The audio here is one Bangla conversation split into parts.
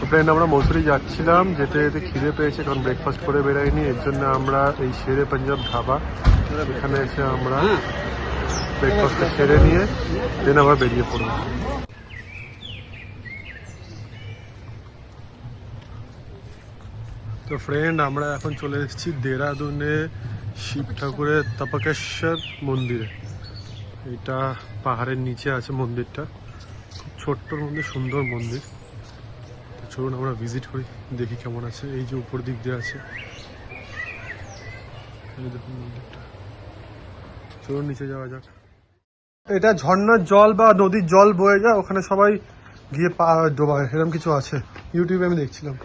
ফ্রেন্ড, আমরা মসুরি যাচ্ছিলাম, যেতে যেতে খিদে পেয়েছে, কারণ ব্রেকফাস্ট করে বেরোয়নি। এর জন্য আমরা এই শেরে পাঞ্জাব ধাবা, এখানে এসে আমরা ব্রেকফাস্টটা সেরে নিয়ে দেন আবার বেরিয়ে পড়ব। তো ফ্রেন্ড, আমরা এখন চলে এসেছি দেরাদুনে শিব ঠাকুরের তপকেশ্বর মন্দিরে। এটা পাহাড়ের নিচে আছে মন্দিরটা, খুব ছোট্ট মন্দির, সুন্দর মন্দির। চলুন আমরা ভিজিট করি, দেখি কেমন আছে। এই যে উপর দিক দিয়ে আছে, এই দেখুন মন্দিরটা। চলুন নিচে যাওয়া যাক। এটা ঝর্ণার জল বা নদীর জল বয়ে যায়, ওখানে সবাই গিয়ে পা ডোবায়, এরকম কিছু আছে, ইউটিউবে আমি দেখছিলাম।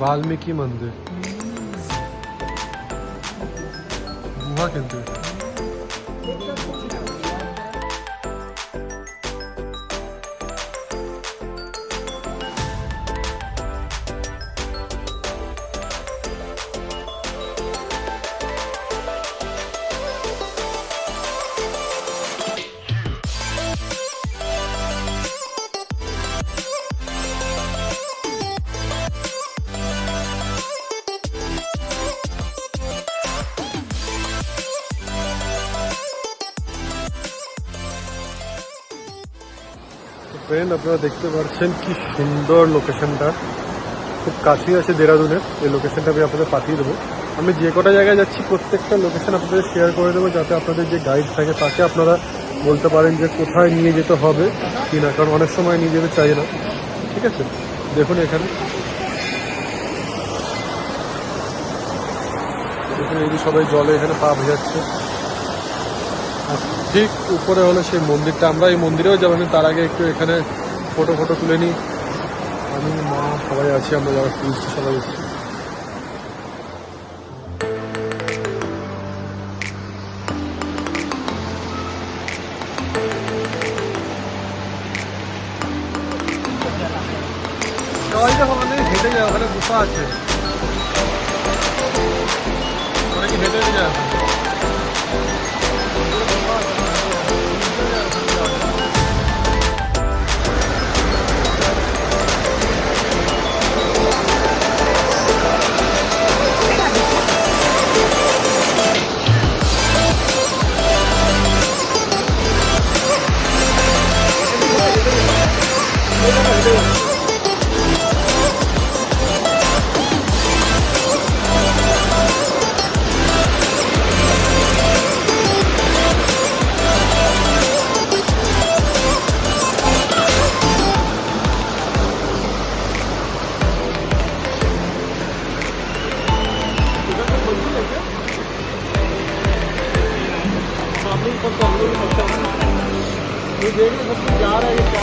वाल्मीकि मंदिर गुहा के अंदर। ফ্রেন্ড, আপনারা দেখতে পাচ্ছেন কি সুন্দর লোকেশনটা, খুব কাছেই আছে দেরাদুনের। এই লোকেশনটা আমি আপনাদের পাঠিয়ে দেবো। আমি যে কটা জায়গায় যাচ্ছি প্রত্যেকটা লোকেশন আপনাদের শেয়ার করে দেবো, যাতে আপনাদের যে গাইড থাকে তাকে আপনারা বলতে পারেন যে কোথায় নিয়ে যেতে হবে কি না, কারণ অনেক সময় নিয়ে যেতে চাই না। ঠিক আছে, দেখুন এখানে দেখুন, এই যে সবাই জলে এখানে পা ভেজাচ্ছে। ঠিক উপরে হলো সেই মন্দিরটা। আমরা এই মন্দিরেও যাবো, তার আগে একটু এখানে ফটো তুলে নিই। আমি, মা, সবাই আছি, আমরা যারা টুরিস্ট সবাই এসেছি। সবাই যখন হেঁটে যায়, ওখানে গুফা আছে, অনেকে হেঁটে যায়। ये देख रहे सब जा रहा है, ये क्या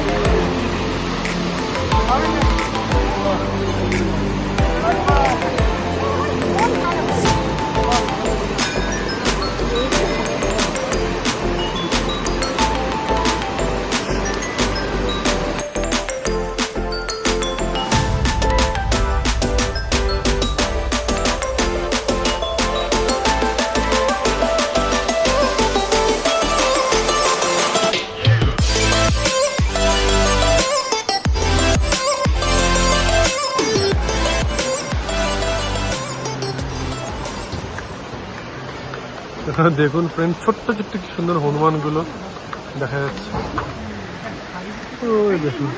দেখুন ফ্রেন্ড, ছোট্ট ছোট্ট কি সুন্দর হনুমান গুলো দেখা যাচ্ছে। ওই দেখুন,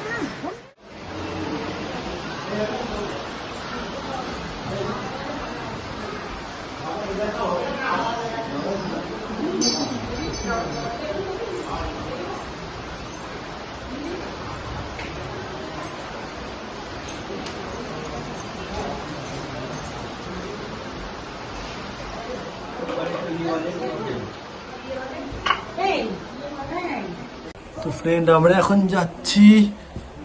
তো ফ্রেন্ড আমরা এখন যাচ্ছি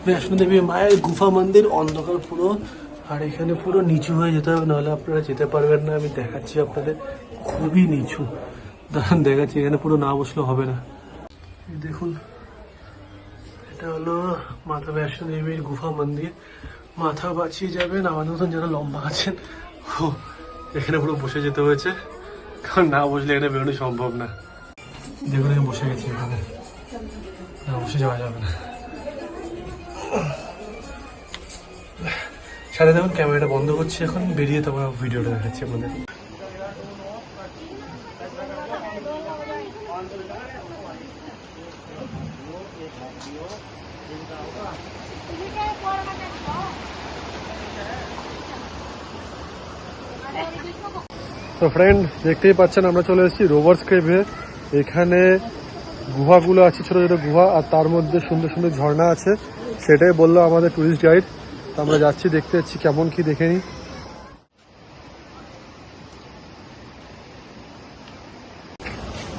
বৈষ্ণোদেবী মায়ের গুফা মন্দির। অন্ধকার পুরো, আর এখানে পুরো নিচু হয়ে যেতে হবে, নাহলে আপনারা যেতে পারবেন না। আমি দেখাচ্ছি আপনাদের, খুবই নিচু। দাঁড়ান দেখাচ্ছি, এখানে পুরো না বসলে হবে না। দেখুন, এটা হলো মাতা বৈষ্ণোদেবীর গুফা মন্দির। মাথা বাঁচিয়ে যাবেন, আমাদের মতন যারা লম্বা আছেন এখানে পুরো বসে যেতে হয়েছে, কারণ না বসলে এখানে বেরোনো সম্ভব না। দেখুন আমি বসে গেছি এখানে, না বসে যাওয়া যাবে না। সাথে দেখুন ক্যামেরাটা বন্ধ করছি, এখন বেরিয়ে তোমার ভিডিওটা দেখাচ্ছি আপনাদের। তো ফ্রেন্ড দেখতেই পাচ্ছেন আমরা চলে এসেছি রোভার্স কেভে। এখানে গুহাগুলো আছে, ছোট ছোট গুহা, আর তার মধ্যে সুন্দর সুন্দর ঝর্ণা আছে। সেটাই বললো আমাদের টুরিস্ট গাইড। তো আমরা যাচ্ছি, দেখতে যাচ্ছি কেমন কি দেখে নিই।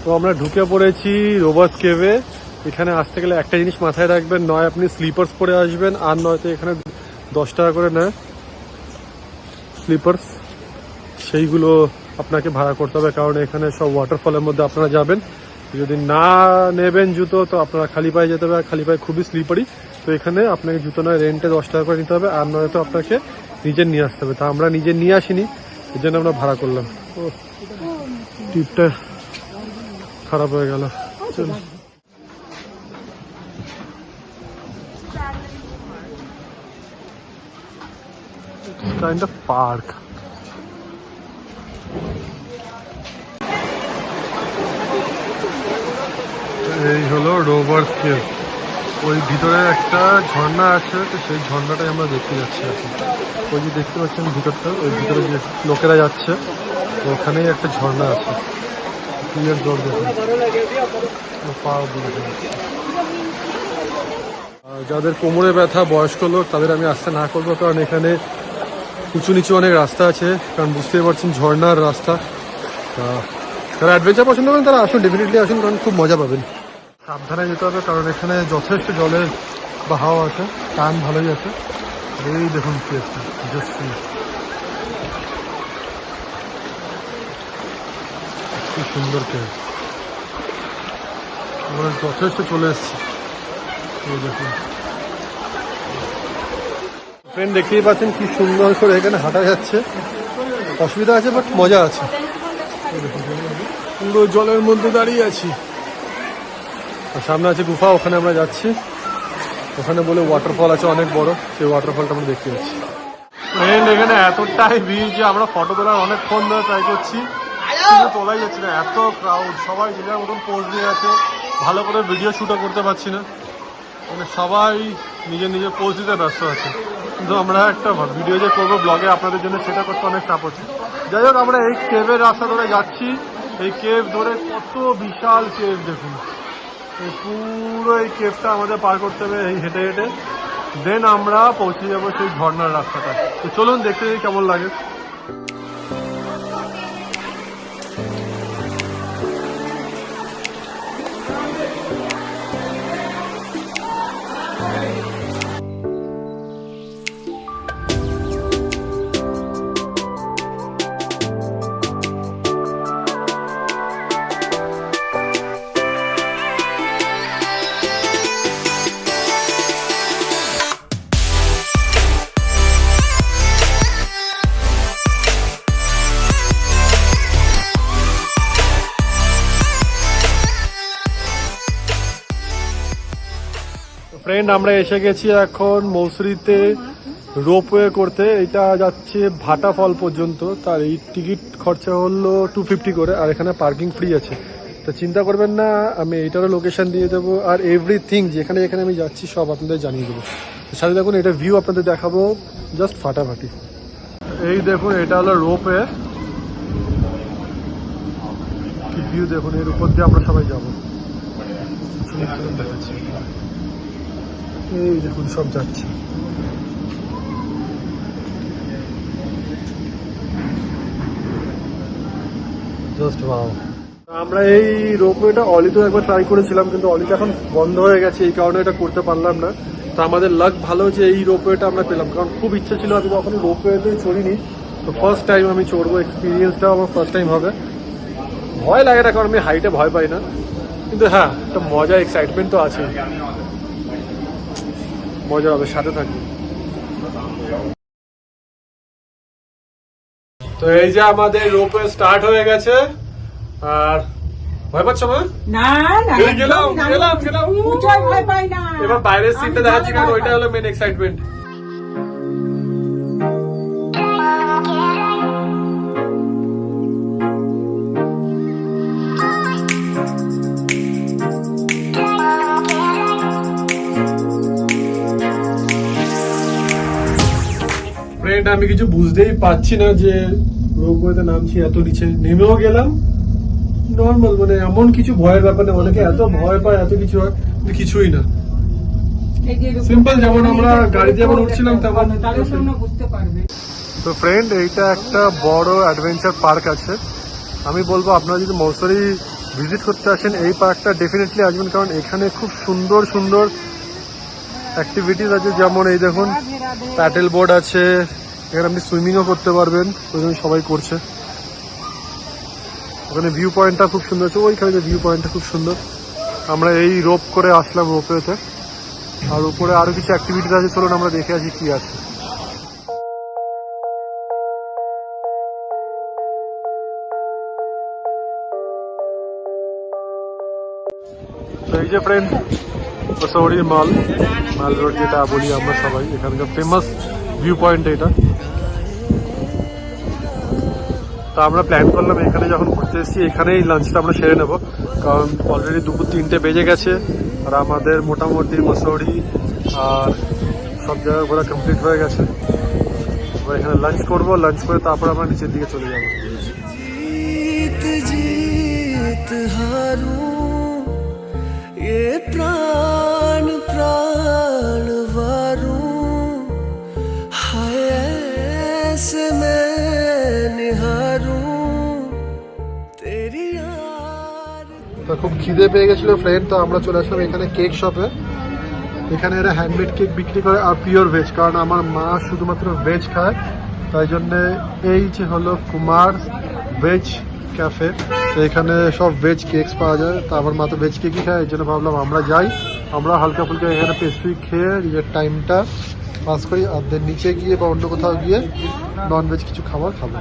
তো আমরা ঢুকে পড়েছি রোভার্স কেভে। এখানে আসতে গেলে একটা জিনিস মাথায় রাখবেন, নয় আপনি স্লিপার্স পরে আসবেন, আর নয়তো এখানে 10 টাকা করে নেয় স্লিপার্স, সেইগুলো আপনাকে ভাড়া করতে হবে, কারণ এখানে সব ওয়াটারফলের মধ্যে আপনারা যাবেন। যদি না নেবেন জুতো, তো আপনারা খালি পায়ে যেতে হবে, আর খালি পায়ে খুবই স্লিপারি। তো এখানে আপনাকে জুতো নয় রেন্টে 10 টাকা করে নিতে হবে, আর নয়তো আপনাকে নিজের নিয়ে আসতে হবে। তা আমরা নিজে নিয়ে আসিনি, এই জন্য আমরা ভাড়া করলাম। ও টিপটা খারাপ হয়ে গেল। চলো, kind of park. এই হলো রোভার্স কেভ। ওই ভিতরে একটা ঝর্ণা আছে, তো সেই ঝর্ণাটাই আমরা দেখতে যাচ্ছি এখন। ওই যে দেখতে পাচ্ছেন ভিতরটা, ওই ভিতরে যে লোকেরা যাচ্ছে, তো ওখানেই একটা ঝর্ণা আছে। ক্লিয়ার জল দেখুন, পা অবধি দেখা যাচ্ছে। যাদের কোমরে ব্যথা, বয়স্ক লোক, তাদের আমি আসতে না করবো, কারণ এখানে উঁচু নিচু অনেক রাস্তা আছে, কারণ বুঝতেই পারছেন ঝর্ণার রাস্তা। যারা অ্যাডভেঞ্চার পছন্দ করেন তারা আসুন, ডেফিনেটলি আসুন, কারণ খুব মজা পাবেন। সাবধানে যেতে হবে, কারণ এখানে যথেষ্ট জলের বা হাওয়া আছে, টান ভালোই আছে। এই দেখুন কি আছে, কি সুন্দর কেভ। আমরা যথেষ্ট চলে এসেছি। দেখুন ফ্রেন্ড, দেখতেই পাচ্ছেন কি সুন্দর করে এখানে হাঁটা যাচ্ছে। অসুবিধা আছে, বাট মজা আছে। পুরো জলের মধ্যে দাঁড়িয়ে আছি, সামনে আছে গুফা, ওখানে আমরা যাচ্ছি। ওখানে বলে ওয়াটারফল আছে অনেক বড়, সেই ওয়াটারফলটা আমরা দেখতে যাচ্ছি। ফ্রেন্ড, এখানে এতটাই ভিড় যে আমরা ফটো তোলার অনেকক্ষণ ধরে ট্রাই করছি, কিন্তু তোলাই যাচ্ছে না, এত ক্রাউড। সবাই যে যার মতন পোজ দিয়ে আছে, ভালো করে ভিডিও শ্যুটও করতে পারছি না, মানে সবাই নিজের নিজের পোজ দিতে ব্যস্ত আছে। কিন্তু আমরা একটা ভিডিও যে করবো ব্লগে আপনাদের জন্য, সেটা করতে অনেক চাপ হচ্ছে। যাই হোক, আমরা এই কেভের রাস্তা ধরে যাচ্ছি। এই কেভ ধরে কত বিশাল কেভ দেখুন, এই পুরো এই কেভটা আমাদের পার করতে হবে এই হেঁটে হেঁটে। দেন আমরা পৌঁছে যাবো সেই ঝর্ণার রাস্তাটা। তো চলুন দেখতে দিই কেমন লাগে। ফ্রেন্ড, আমরা এসে গেছি এখন মৌসুরিতে রোপওয়ে করতে। এটা যাচ্ছে ভাটা ফল পর্যন্ত, তার এই টিকিট খরচা হলো 250 করে, আর এখানে পার্কিং ফ্রি আছে। তো চিন্তা করবেন না, আমি এইটারও লোকেশন দিয়ে দেবো, আর এভরিথিং যেখানে যেখানে আমি যাচ্ছি সব আপনাদের জানিয়ে দেবো। সাথে দেখুন, এটা ভিউ আপনাদের দেখাবো জাস্ট ফাটাফাটি। এই দেখুন, এটা হলো রোপওয়ে, কি ভিউ দেখুন, এর উপর দিয়ে আমরা সবাই যাবো। দেখাচ্ছি, এই দেখুন সব যাচ্ছে। Just wow. আমরা এই রোপওয়েটা অলিতে একবার ট্রাই করেছিলাম, কিন্তু অলিতে এখন বন্ধ হয়ে গেছে, এই কারণে এটা করতে পারলাম না। তো আমাদের লাক ভালো যে এই রোপওয়েটা আমরা পেলাম, কারণ খুব ইচ্ছা ছিল, আমি কখনো রোপওয়েতে চড়িনি, তো ফার্স্ট টাইম আমি চড়বো, এক্সপিরিয়েন্সটাও আমার ফার্স্ট টাইম হবে। ভয় লাগে না, কারণ আমি হাইটে ভয় পাই না, কিন্তু হ্যাঁ একটা মজা, এক্সাইটমেন্ট তো আছে, মজা হবে, সাথে থাকবে। তো এই যে আমাদের রোপওয়ে স্টার্ট হয়ে গেছে, আর ভয় পাচ্ছ মা? না না এই গেলাম গেলাম গেলাম। উঁচাই ভয় পাই না। এবার বাইরের সিটটা দেখাচ্ছি, কারণ ওইটা হলো মেন এক্সাইটমেন্ট। ফ্রেন্ড, আমি কিছু বুঝতেই পারছি না যে রোপওয়েতে নামছি, এত নিচে নেমেও গেলাম নর্মাল, মানে এমন কিছু ভয়ের ব্যাপার না। অনেকে এত ভয় পায়, এত কিছু হয়, কিন্তু কিছুই না, সিম্পল, যেমন আমরা গাড়িতে যেমন উঠছিলাম তেমন। তাহলে তোমরা বুঝতে পারবে। তো ফ্রেন্ড, এইটা একটা বড় অ্যাডভেঞ্চার পার্ক আছে। আমি বলবো আপনারা যদি মৌসুরি ভিজিট করতে আসেন, এই পার্কটা ডেফিনেটলি আসবেন, কারণ এখানে খুব সুন্দর সুন্দর অ্যাক্টিভিটিস আছে। যেমন এই দেখুন প্যাডেল বোর্ড আছে, এখানে আপনি সুইমিংও করতে পারবেন, ওই জন্য সবাই করছে। ওখানে ভিউ পয়েন্টটা খুব সুন্দর আছে, ওইখানে যে ভিউ পয়েন্টটা খুব সুন্দর। আমরা এই রোপ করে আসলাম রোপওয়েতে, আর উপরে আরো কিছু অ্যাক্টিভিটিস আছে, চলুন আমরা দেখে আসি কি আছে। তো এই যে ফ্রেন্ড, মসৌরি মাল রোড যেটা বলি আমরা সবাই, এখানকার ফেমাস ভিউ পয়েন্ট এটা। তো আমরা প্ল্যান করলাম এখানে যখন ঘুরতে এসেছি, এখানেই লাঞ্চটা আমরা সেরে নেবো, কারণ অলরেডি দুপুর 3টে বেজে গেছে, আর আমাদের মোটামুটি মসৌরি আর সব জায়গা ঘোরা কমপ্লিট হয়ে গেছে। এবার এখানে লাঞ্চ করবো, লাঞ্চ করে তারপর আমরা নিচের দিকে চলে যাবো। प्राण प्राण वारू हाय ऐसे मैं निहारू तेरी यार। তো খুব খিদে পেয়ে গেছিল ফ্রেন্ড, তো আমরা চলে আসলাম এখানে কেক শপে। এখানে এরা হ্যান্ডমেড কেক বিক্রি করে, আর পিওর ভেজ, কারণ আমার মা শুধুমাত্র ভেজ খায়, তাই জন্যে এই যে হলো কুমার ভেজ ক্যাফে। তো এখানে সব ভেজ কেকস পাওয়া যায়, তো আমার মা তো ভেজ কেকই খায়, এই জন্য ভাবলাম আমরা যাই, আমরা হালকা ফুলকা এখানে পেস্ট্রি খেয়ে নিজের টাইমটা পাস করি, আর দেন নিচে গিয়ে বা অন্য কোথাও গিয়ে নন ভেজ কিছু খাবার খাবো।